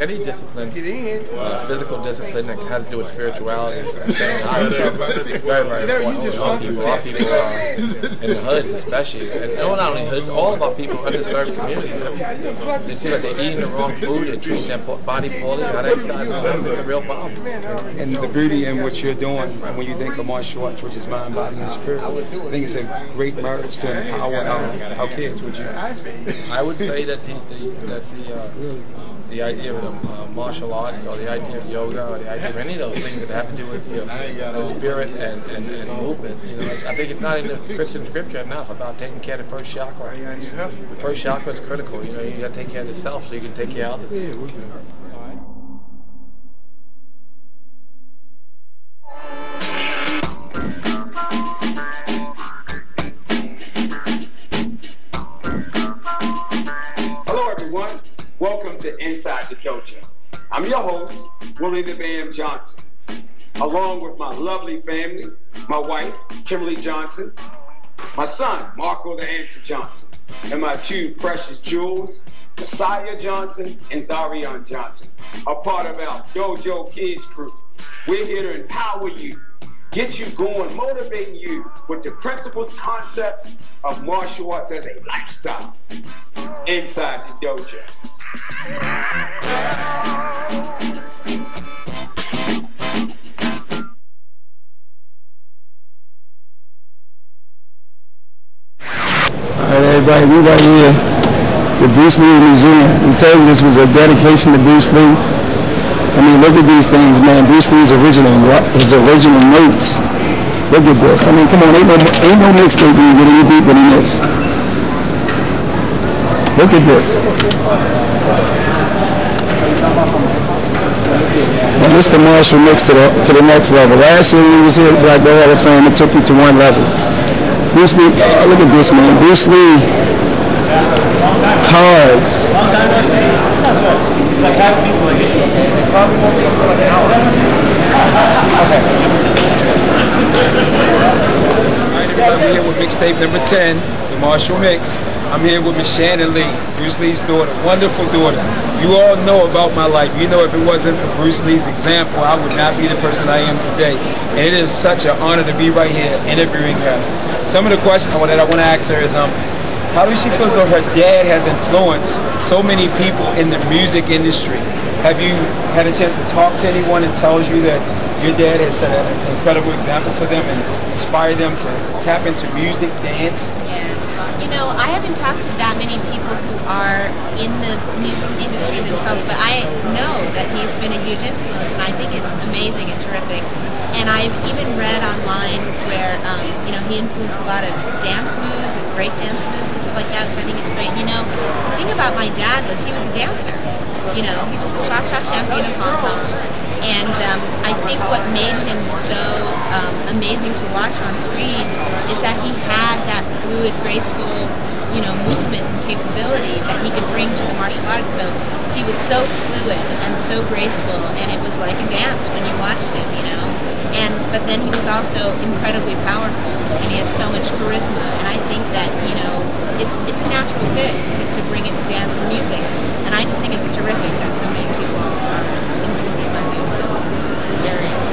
Any discipline, physical discipline that has to do with spirituality, very, very important. A lot of people in the hoods especially, and not only hoods, all of our people, underserved communities, they see that they're eating the wrong food, they're treating their body poorly, not exercising, it's a real problem. And the beauty in what you're doing, when you think of martial arts, which is mind, body, and spirit, I think it's a great marriage to empower our kids. Would you? I would say that the idea of martial arts, or the idea of yoga, or the idea of any of those things that have to do with the spirit and movement, I think it's not in the Christian scripture enough about taking care of the first chakra. The first chakra is critical. You got to take care of yourself so you can take care of others. Welcome to Inside the Dojo. I'm your host, Willie the Bam Johnson, along with my lovely family, my wife, Kimberly Johnson, my son, Marco the Answer Johnson, and my two precious jewels, Josiah Johnson and Zarian Johnson, a part of our Dojo Kids crew. We're here to empower you, get you going, motivating you with the principles, concepts of martial arts as a lifestyle. Inside the Dojo. Alright everybody, we right here, the Bruce Lee Museum. We tell you this was a dedication to Bruce Lee. I mean, look at these things, man. Bruce Lee's original notes. Look at this. I mean, come on, ain't no mixtape when you get any deeper than this. Look at this. And this is the martial mix to the next level. Last year when he was here at Black Belt Hall of Fame, it took you to one level. Bruce Lee, look at this, man. Bruce Lee cards. I'm here with mixtape number 10, the Martial Mix. I'm here with Miss Shannon Lee, Bruce Lee's daughter, wonderful daughter. You all know about my life. You know if it wasn't for Bruce Lee's example, I would not be the person I am today. And it is such an honor to be right here interviewing her. Some of the questions that I want to ask her is, how does she feel as though her dad has influenced so many people in the music industry? Have you had a chance to talk to anyone that tells you that your dad has set an incredible example for them and inspired them to tap into music, dance? Yeah. You know, I haven't talked to that many people who are in the music industry themselves, but I know that he's been a huge influence, and I think it's amazing and terrific. And I've even read online where, he influenced a lot of dance moves and break dance moves and stuff like that, which I think is great. You know, the thing about my dad was he was a dancer. He was the cha-cha champion of Hong Kong. And I think what made him so amazing to watch on screen is that he had that fluid, graceful, movement and capability that he could bring to the martial arts. So he was so fluid and so graceful, and it was like a dance when you watched him, But then he was also incredibly powerful, and he had so much charisma. And I think that it's a natural fit to bring it to dance and music. And I just think it's terrific that so many people are influenced by him in those areas.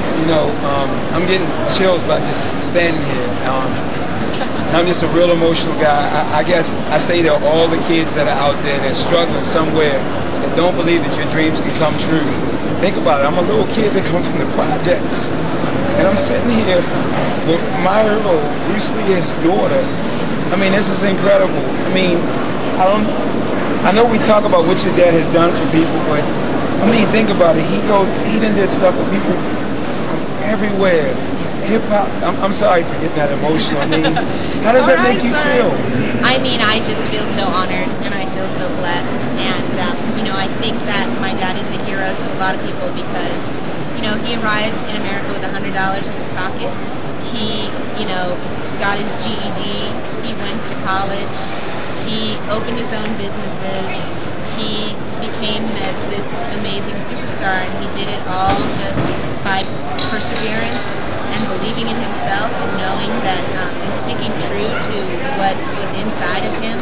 I'm getting chills by just standing here. I'm just a real emotional guy. I guess I say to all the kids that are out there that are struggling somewhere, that don't believe that your dreams can come true. Think about it. I'm a little kid that comes from the projects. And I'm sitting here with my hero, Bruce Lee, his daughter. I mean, this is incredible. I mean, I know we talk about what your dad has done for people, but I mean, think about it. He done did stuff for people from everywhere. Hip hop. I'm sorry for getting that emotional. I mean, how does that make you feel? I mean, I just feel so honored, and I feel so blessed. And I think that my dad is a hero to a lot of people because, he arrived in America with $100 in his pocket. He, got his GED. He went to college. He opened his own businesses. He became this amazing superstar, and he did it all just by perseverance and believing in himself and knowing that and sticking true to what was inside of him.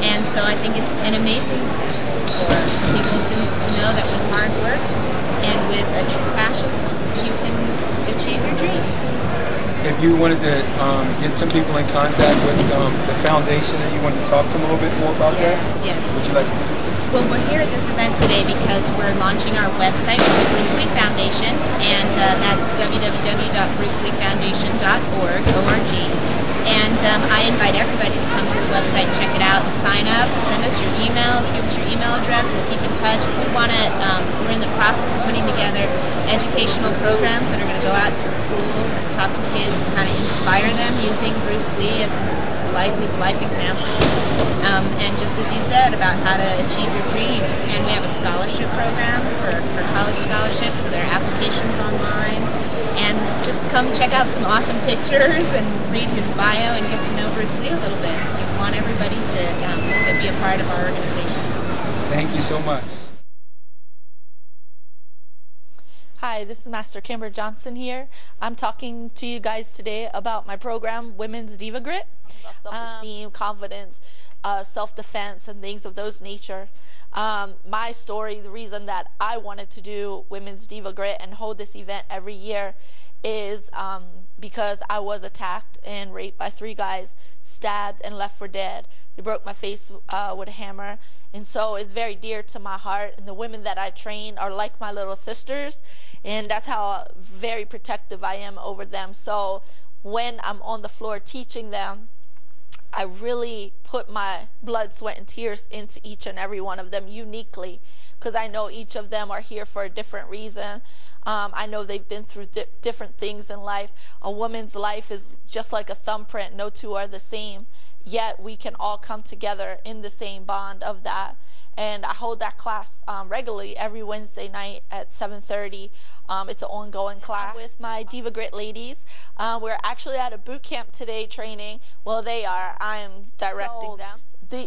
And so I think it's an amazing example for people to know that with hard a true passion, you can achieve your dreams. If you wanted to get some people in contact with the foundation and you wanted to talk to them a little bit more about that? Yes. Would you like to do this? Well, we're here at this event today because we're launching our website for the Bruce Lee Foundation, and that's www.bruceleefoundation.org. And I invite everybody to come to the website, check it out, and sign up. Send us your emails, give us your email address. We'll keep in touch. We're in the process of putting together educational programs that are going to go out to schools and talk to kids and kind of inspire them using Bruce Lee as his life example. And just as you said about how to achieve your dreams. And we have a scholarship program for college scholarships, so there are applications online. And just come check out some awesome pictures and read his bio and get to know Bruce Lee a little bit. We want everybody to be a part of our organization. Thank you so much. Hi, this is Master Kimber Johnson here. I'm talking to you guys today about my program, Women's Diva Grit. Self-esteem, confidence, self-defense, and things of those nature. My story, the reason that I wanted to do Women's Diva Grit and hold this event every year is because I was attacked and raped by 3 guys, stabbed and left for dead. They broke my face with a hammer, and so it's very dear to my heart. And the women that I train are like my little sisters, and that's how very protective I am over them. So when I'm on the floor teaching them, I really put my blood, sweat, and tears into each and every one of them uniquely, because I know each of them are here for a different reason. I know they've been through different things in life. A woman's life is just like a thumbprint. No two are the same, yet we can all come together in the same bond of that. And I hold that class regularly every Wednesday night at 7:30. It's an ongoing class with my Diva Grit ladies. We're actually at a boot camp today training. Well, they are. I'm directing them.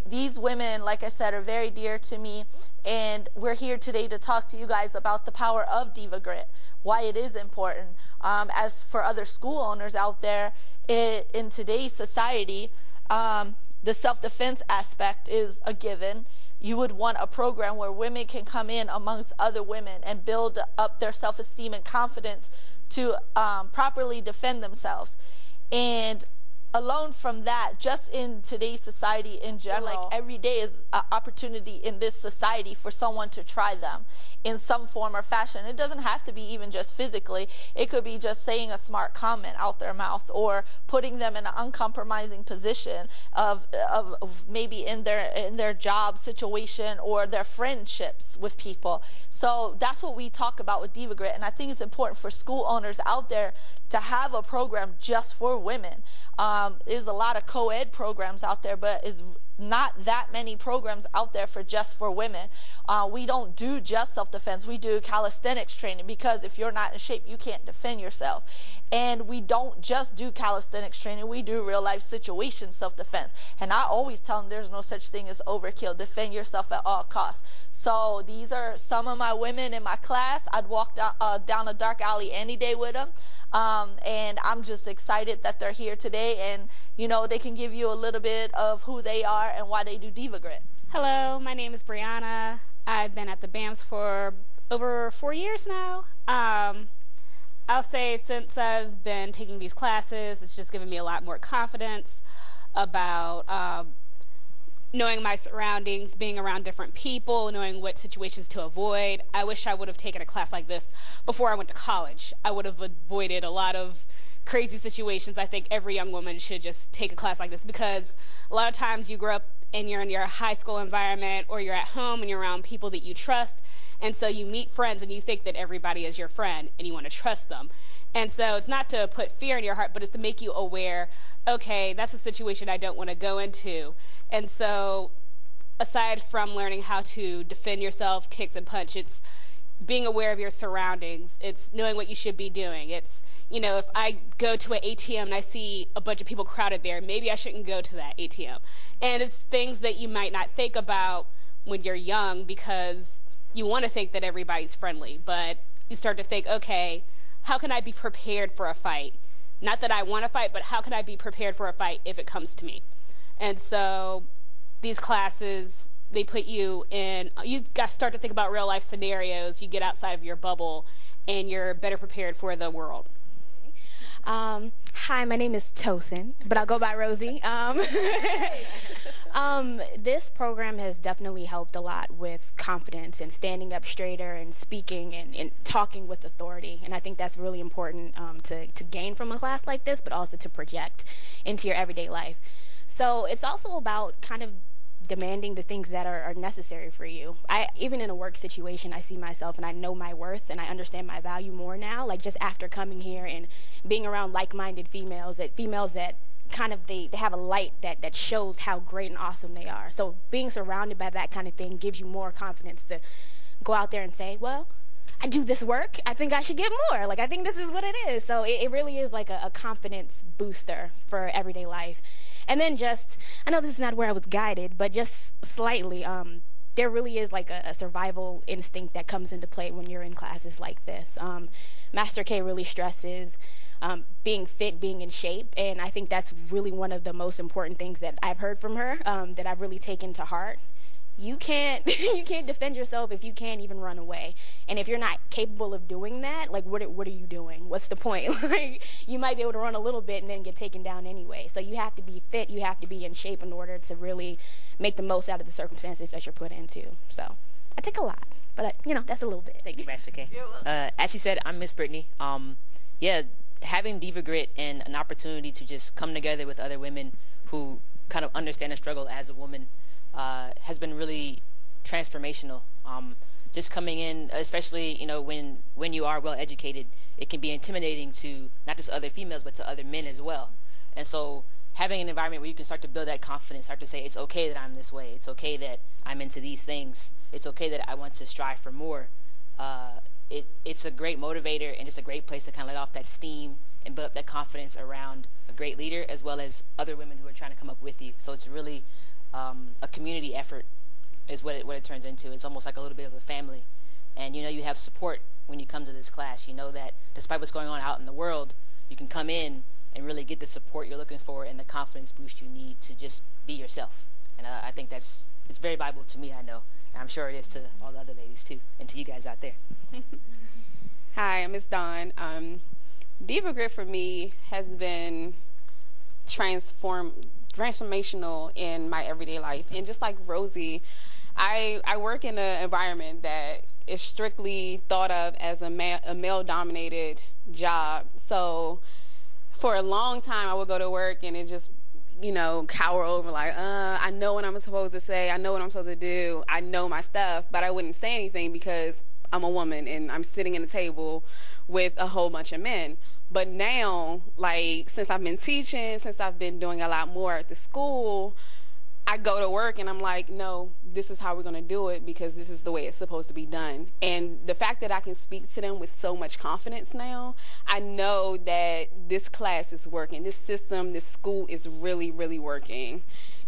These women, like I said, are very dear to me, and we're here today to talk to you guys about the power of Diva Grit, why it is important. As for other school owners out there, in today's society, the self-defense aspect is a given. You would want a program where women can come in amongst other women and build up their self-esteem and confidence to properly defend themselves. And alone from that, just in today's society in general, like every day is an opportunity in this society for someone to try them in some form or fashion. It doesn't have to be even just physically. It could be just saying a smart comment out their mouth, or putting them in an uncompromising position of maybe in their job situation or their friendships with people. So that's what we talk about with Diva Grit, and I think it's important for school owners out there to have a program just for women. There's a lot of co-ed programs out there, but it's not that many programs out there for just for women. We don't do just self-defense. We do calisthenics training, because if you're not in shape, you can't defend yourself. And we don't just do calisthenics training. We do real life situation self-defense. And I always tell them there's no such thing as overkill. Defend yourself at all costs. So these are some of my women in my class. I'd walk down a dark alley any day with them. And I'm just excited that they're here today, and you know, they can give you a little bit of who they are and why they do Diva Grit. Hello, my name is Brianna. I've been at the BAMS for over 4 years now. I'll say since I've been taking these classes, it's just given me a lot more confidence about knowing my surroundings, being around different people, knowing what situations to avoid. I wish I would have taken a class like this before I went to college. I would have avoided a lot of crazy situations. I think every young woman should just take a class like this, because a lot of times you grow up and you're in your high school environment, or you're at home and you're around people that you trust, and so you meet friends and you think that everybody is your friend and you want to trust them. And so it's not to put fear in your heart, but it's to make you aware, okay, that's a situation I don't want to go into. And so aside from learning how to defend yourself, kicks and punch, it's being aware of your surroundings. It's knowing what you should be doing. It's, you know, if I go to an ATM and I see a bunch of people crowded there, maybe I shouldn't go to that ATM. And it's things that you might not think about when you're young, because you want to think that everybody's friendly, but you start to think, okay, how can I be prepared for a fight? Not that I want to fight, but how can I be prepared for a fight if it comes to me? And so these classes, they put you in, you got to start to think about real life scenarios. You get outside of your bubble, and you're better prepared for the world. Hi, my name is Tosin, but I'll go by Rosie. This program has definitely helped a lot with confidence and standing up straighter and speaking and talking with authority. And I think that's really important to gain from a class like this, but also to project into your everyday life. So it's also about kind of demanding the things that are necessary for you. Even in a work situation, I see myself and I know my worth and I understand my value more now, like just after coming here and being around like-minded females that kind of they have a light that shows how great and awesome they are. So being surrounded by that kind of thing gives you more confidence to go out there and say, well, I do this work, I think I should get more. Like, I think this is what it is. So it really is like a confidence booster for everyday life. And then just, I know this is not where I was guided, but just slightly, there really is like a survival instinct that comes into play when you're in classes like this. Master K really stresses being fit, being in shape, and I think that's really one of the most important things that I've heard from her, that I've really taken to heart. You can't defend yourself if you can't even run away. And if you're not capable of doing that, like what are you doing? What's the point? Like, you might be able to run a little bit and then get taken down anyway. So you have to be fit, you have to be in shape in order to really make the most out of the circumstances that you're put into. So I take a lot, but that's a little bit. Thank you, Master K. As she said, I'm Miss Brittany. Yeah, having Diva Grit and an opportunity to just come together with other women who kind of understand the struggle as a woman has been really transformational. Just coming in, especially when you are well educated, it can be intimidating to not just other females but to other men as well. And so having an environment where you can start to build that confidence, start to say it's okay that I'm this way, it's okay that I'm into these things, it's okay that I want to strive for more. It's a great motivator and just a great place to kind of let off that steam and build up that confidence around a great leader as well as other women who are trying to come up with you. So it's really a community effort is what it turns into. It's almost like a little bit of a family. And you have support when you come to this class. You know that despite what's going on out in the world, you can come in and really get the support you're looking for and the confidence boost you need to just be yourself. And I think it's very valuable to me, I know. And I'm sure it is to all the other ladies too, and to you guys out there. Hi, I'm Miss Dawn. Diva Grit for me has been transformational in my everyday life. And just like Rosie, I work in an environment that is strictly thought of as a male-dominated job. So for a long time, I would go to work and it just, cower over like, I know what I'm supposed to say, I know what I'm supposed to do, I know my stuff, but I wouldn't say anything because I'm a woman and I'm sitting at a table with a whole bunch of men. But now, like, since I've been teaching, since I've been doing a lot more at the school, I go to work and I'm like, no, this is how we're going to do it because this is the way it's supposed to be done. And the fact that I can speak to them with so much confidence now, I know that this class is working. This system, this school is really, really working.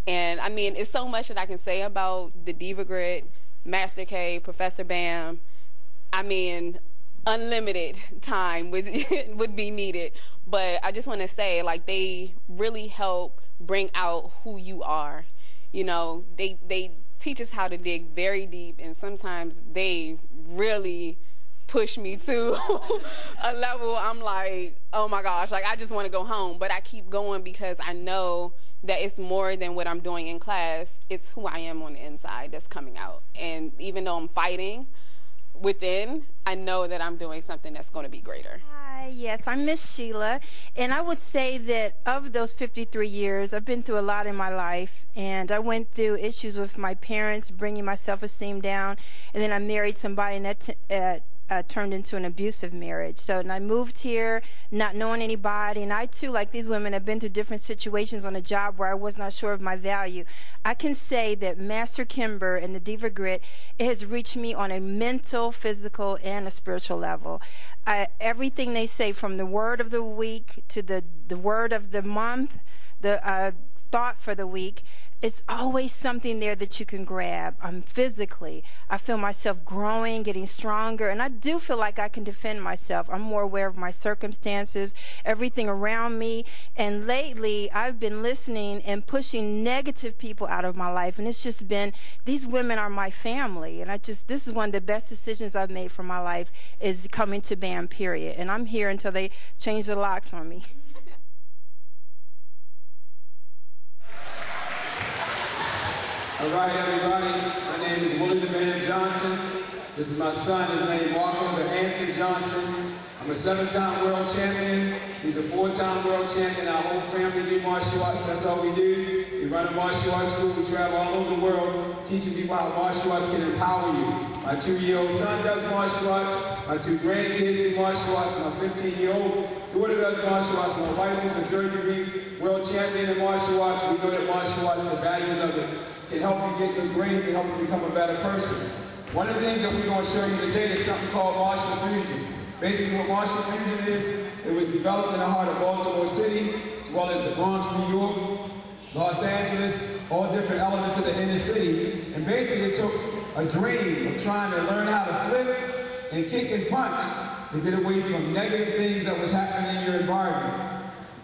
And I mean, it's so much that I can say about the Diva Grit, Master K, Professor Bam. I mean, unlimited time would be needed. But I just want to say, like, they really help bring out who you are. They teach us how to dig very deep, and sometimes they really push me to a level I'm like, oh my gosh, like I just want to go home. But I keep going because I know that it's more than what I'm doing in class. It's who I am on the inside that's coming out. And even though I'm fighting within, I know that I'm doing something that's going to be greater. Hi, yes, I'm Miss Sheila, and I would say that of those 53 years, I've been through a lot in my life, and I went through issues with my parents, bringing my self-esteem down, and then I married somebody, and that turned into an abusive marriage. So, and I moved here not knowing anybody, and I too, like these women, have been through different situations on a job where I was not sure of my value. I can say that Master Kimber and the Diva Grit, it has reached me on a mental, physical, and a spiritual level. Everything they say, from the word of the week to the word of the month, thought for the week, it's always something there that you can grab. Physically, I feel myself growing, getting stronger, and I do feel like I can defend myself. I'm more aware of my circumstances, everything around me, and lately I've been listening and pushing negative people out of my life, and it's just been, these women are my family, and this is one of the best decisions I've made for my life, is coming to BAM, period. And I'm here until they change the locks on me. All right, everybody. My name is Willie the Bam Johnson. This is my son. His name is Marco the Answer Johnson. I'm a 7-time world champion. He's a 4-time world champion. Our whole family do martial arts. That's all we do. We run a martial arts school. We travel all over the world teaching people how martial arts can empower you. My 2-year-old son does martial arts. My 2 grandkids do martial arts. My 15-year-old daughter does martial arts. My wife is a 3rd-degree world champion in martial arts. We know that martial arts, the values of it, can help you get good brains and help you become a better person. One of the things that we're going to show you today is something called martial fusion. Basically what martial fusion is, it was developed in the heart of Baltimore City, as well as the Bronx, New York, Los Angeles, all different elements of the inner city. And basically it took a dream of trying to learn how to flip and kick and punch to get away from negative things that was happening in your environment.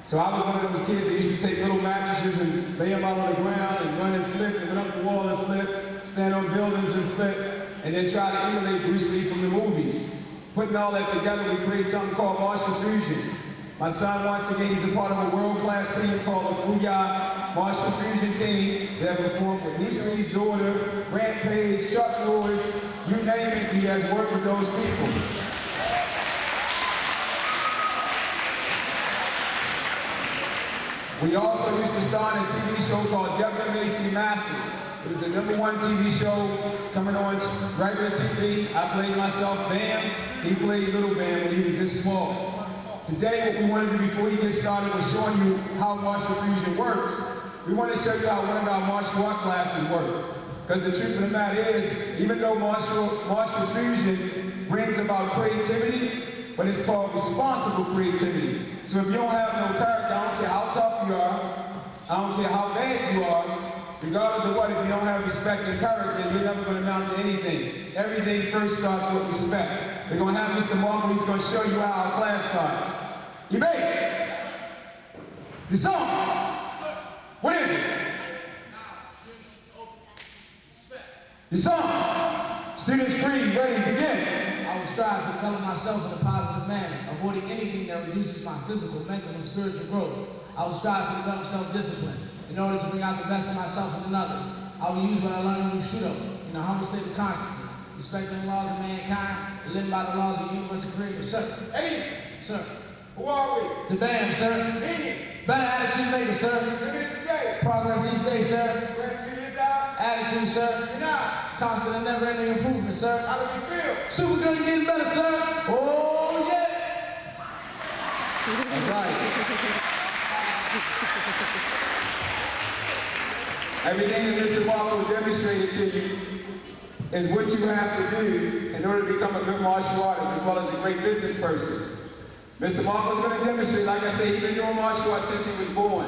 So I was one of those kids that used to take little mattresses and lay them out on the ground and run and flip, and run up the wall and flip, stand on buildings and flip, and then try to emulate Bruce Lee from the movies. Putting all that together, we create something called martial fusion. My son, once again, he's a part of a world-class team called the Fuya Martial Fusion Team. They have performed with Lisa Lee's daughter, Rampage, Chuck Norris, you name it, he has worked with those people. We also used to star in a TV show called WMAC Masters. It was the #1 TV show coming on regular TV. I played myself Bam. He played Little Bam when he was this small. Today, what we want to do before you get started was showing you how martial fusion works. We want to show you how one of our martial art classes work. Because the truth of the matter is, even though martial fusion brings about creativity, but it's called responsible creativity. So if you don't have no character, I don't care how tough you are, I don't care how bad you are, regardless of what, if you don't have respect and character, you're never going to amount to anything. Everything first starts with respect. We're going to have Mr. Marco, he's going to show you how our class starts. You ready? The song. What is it? The song. Students free, ready, begin. I will strive to develop myself in a positive manner, avoiding anything that reduces my physical, mental, and spiritual growth. I will strive to develop self-discipline in order to bring out the best of myself and in others. I will use what I learned in Bushido in a humble state of consciousness, respecting the laws of mankind and living by the laws of the universe and creator. Sir. Hey, sir. Who are we? The BAM, sir. Meaning. Better attitude later, sir. 2 minutes a day. Progress each day, sir. 2 years out. Attitude, sir. You're not. Constant and never-ending improvement, sir. How do we feel? Super good and getting better, sir. Oh, yeah. All right. Everything that Mr. Marco demonstrated to you is what you have to do in order to become a good martial artist as well as a great business person. Mr. Marco's going to demonstrate, like I said, he's been doing martial arts since he was born.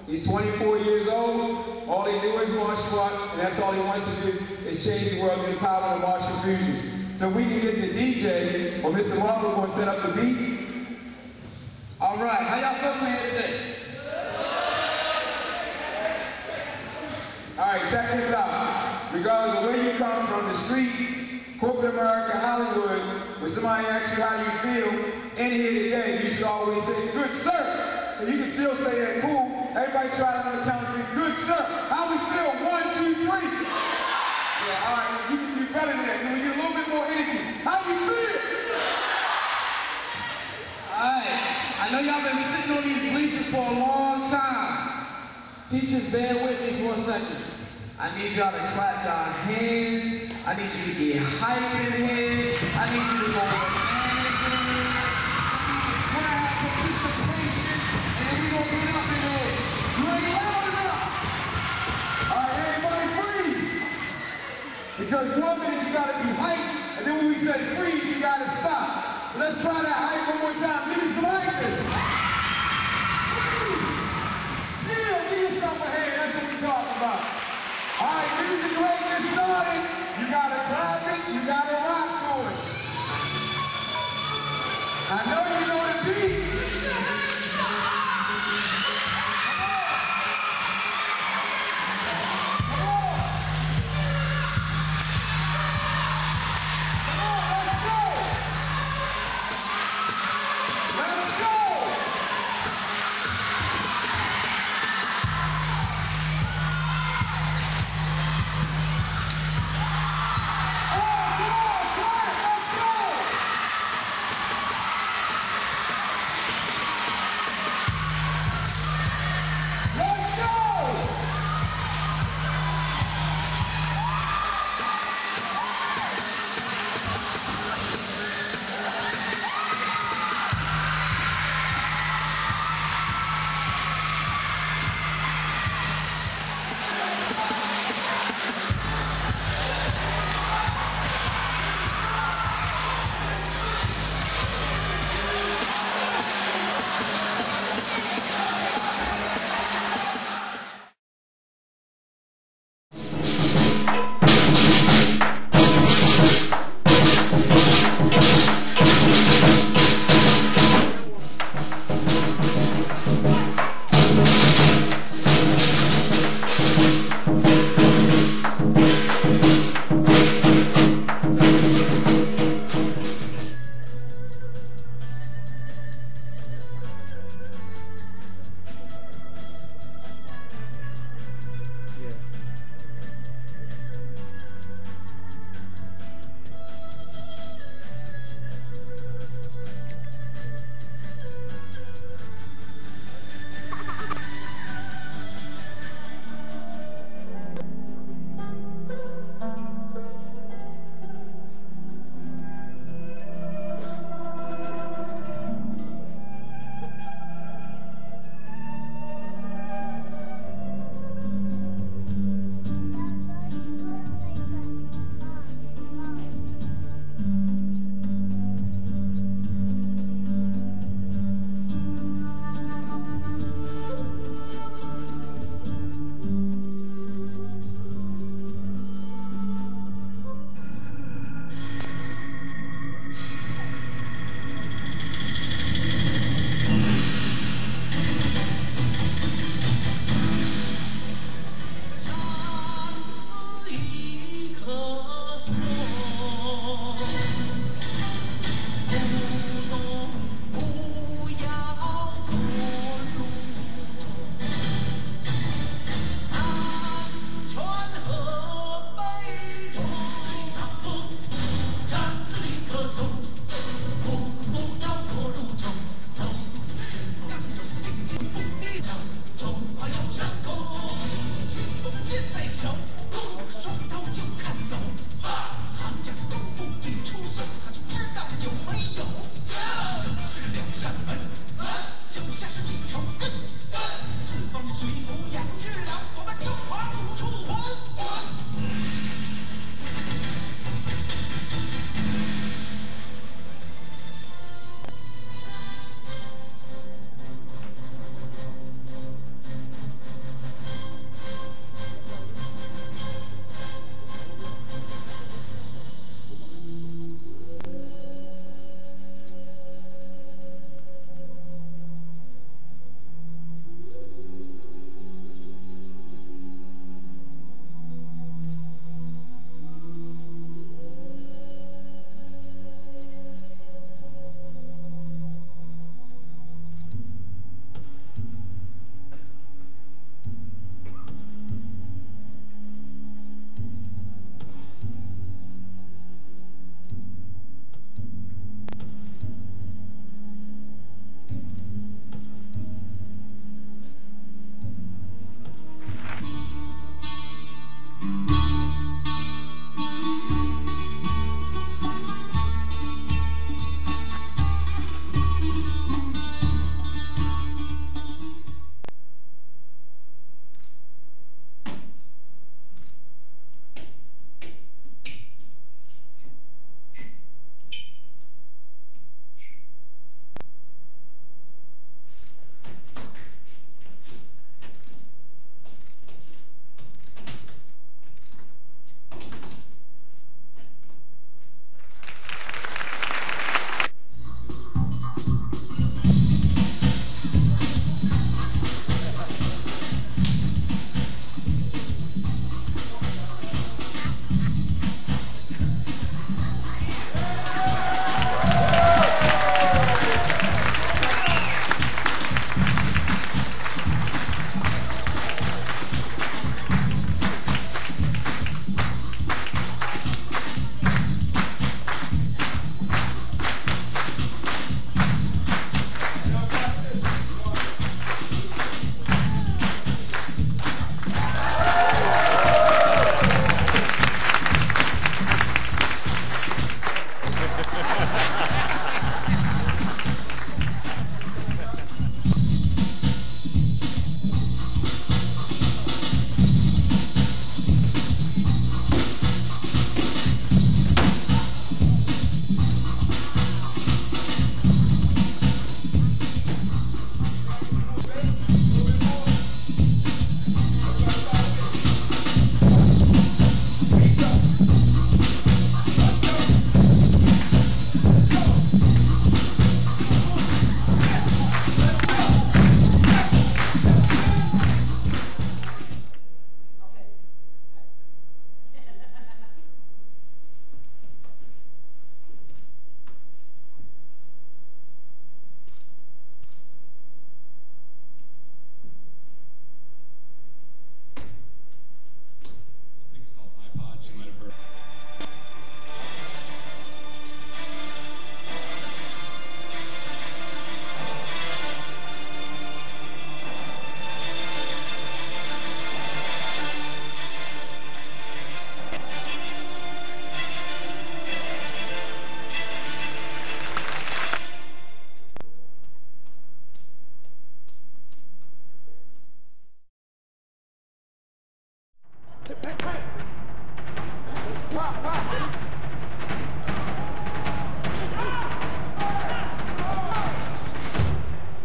He's 24 years old, all he do is martial arts, and that's all he wants to do is change the world through the power of martial fusion. So we can get the DJ, or Mr. Marco will set up the beat. All right, how y'all feeling here today? All right, check this out. Regardless of where you come from, the street, corporate America, Hollywood, when somebody asks you how you feel, in here today, you should always say, good sir. So you can still say that cool. Everybody try it on the count of 3. Good sir. How we feel? 1, 2, 3. Yeah, all right, you can do better than that. We get a little bit more energy. How you feel? All right, I know y'all been sitting on these bleachers for a long time. Teachers, bear with me for a second. I need y'all to clap your hands. I need you to get hype in here. I need you to go bananas. We're gonna have participation, and then we're gonna get up in there. You ain't loud enough. All right, everybody freeze. Because 1 minute you gotta be hype, and then when we say freeze, you gotta stop. So let's try that hype one more time. Give me some hype. Yeah, give yourself a hand.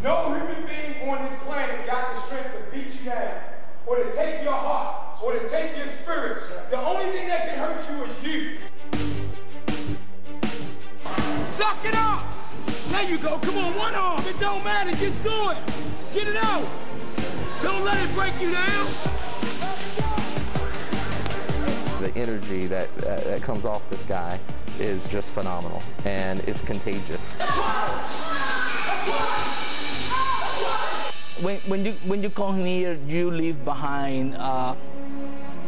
No human being on this planet got the strength to beat you down, or to take your heart, or to take your spirit. The only thing that can hurt you is you. Suck it up! There you go, come on, one arm. It don't matter, just do it. Get it out. Don't let it break you down. The energy that comes off this guy is just phenomenal, and it's contagious. When you come here, you leave behind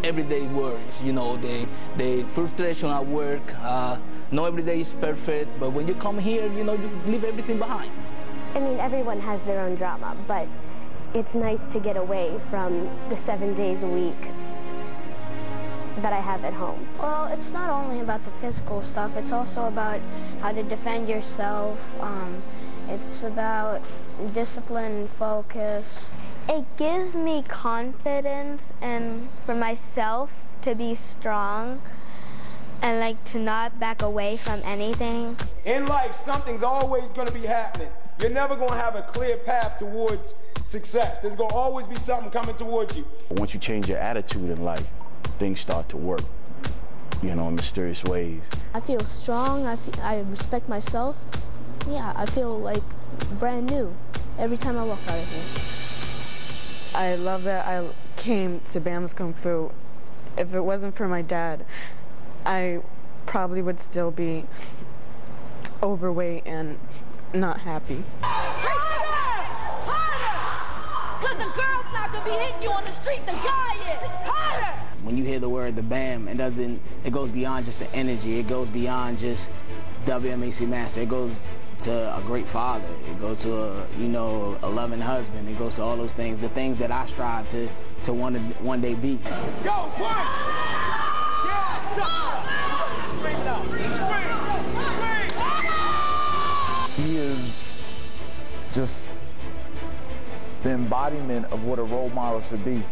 everyday worries. You know, the frustration at work. Not every day is perfect, but when you come here, you know, you leave everything behind. I mean, everyone has their own drama, but it's nice to get away from the 7 days a week that I have at home. Well, it's not only about the physical stuff, it's also about how to defend yourself. It's about discipline, focus. It gives me confidence and for myself to be strong and like to not back away from anything. In life, something's always going to be happening. You're never going to have a clear path towards success. There's going to always be something coming towards you. Once you change your attitude in life, things start to work, you know, in mysterious ways. I feel strong, I respect myself. Yeah, I feel like brand new every time I walk out of here. I love that I came to BAM's Kung Fu. If it wasn't for my dad, I probably would still be overweight and not happy. Harder! Harder! Because the girl's not going to be hitting you on the street, the guy is. Harder! When you hear the word the BAM, it goes beyond just the energy. It goes beyond just WMAC master. It goes to a great father. It goes to a, you know, a loving husband. It goes to all those things, the things that I strive to one day be. Go, punch! Scream it out. Scream! He is just the embodiment of what a role model should be.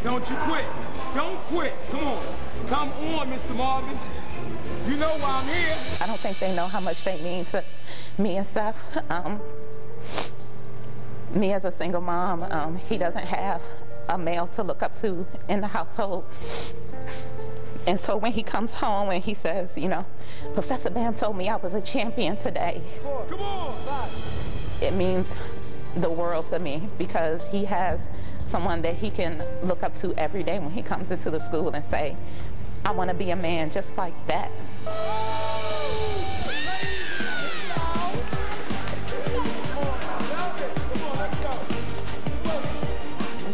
Don't you quit. Don't quit. Come on. Come on, Mr. Marvin. You know why I'm here. I don't think they know how much they mean to me and Seth. Me as a single mom, he doesn't have a male to look up to in the household. And so when he comes home and he says, you know, Professor Bam told me I was a champion today. Come on. It means the world to me because he has someone that he can look up to every day when he comes into the school and say, I want to be a man just like that.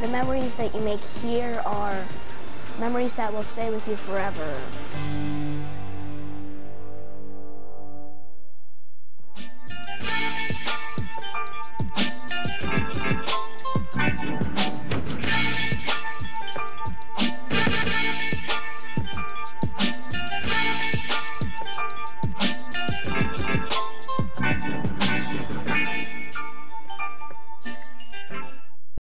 The memories that you make here are memories that will stay with you forever.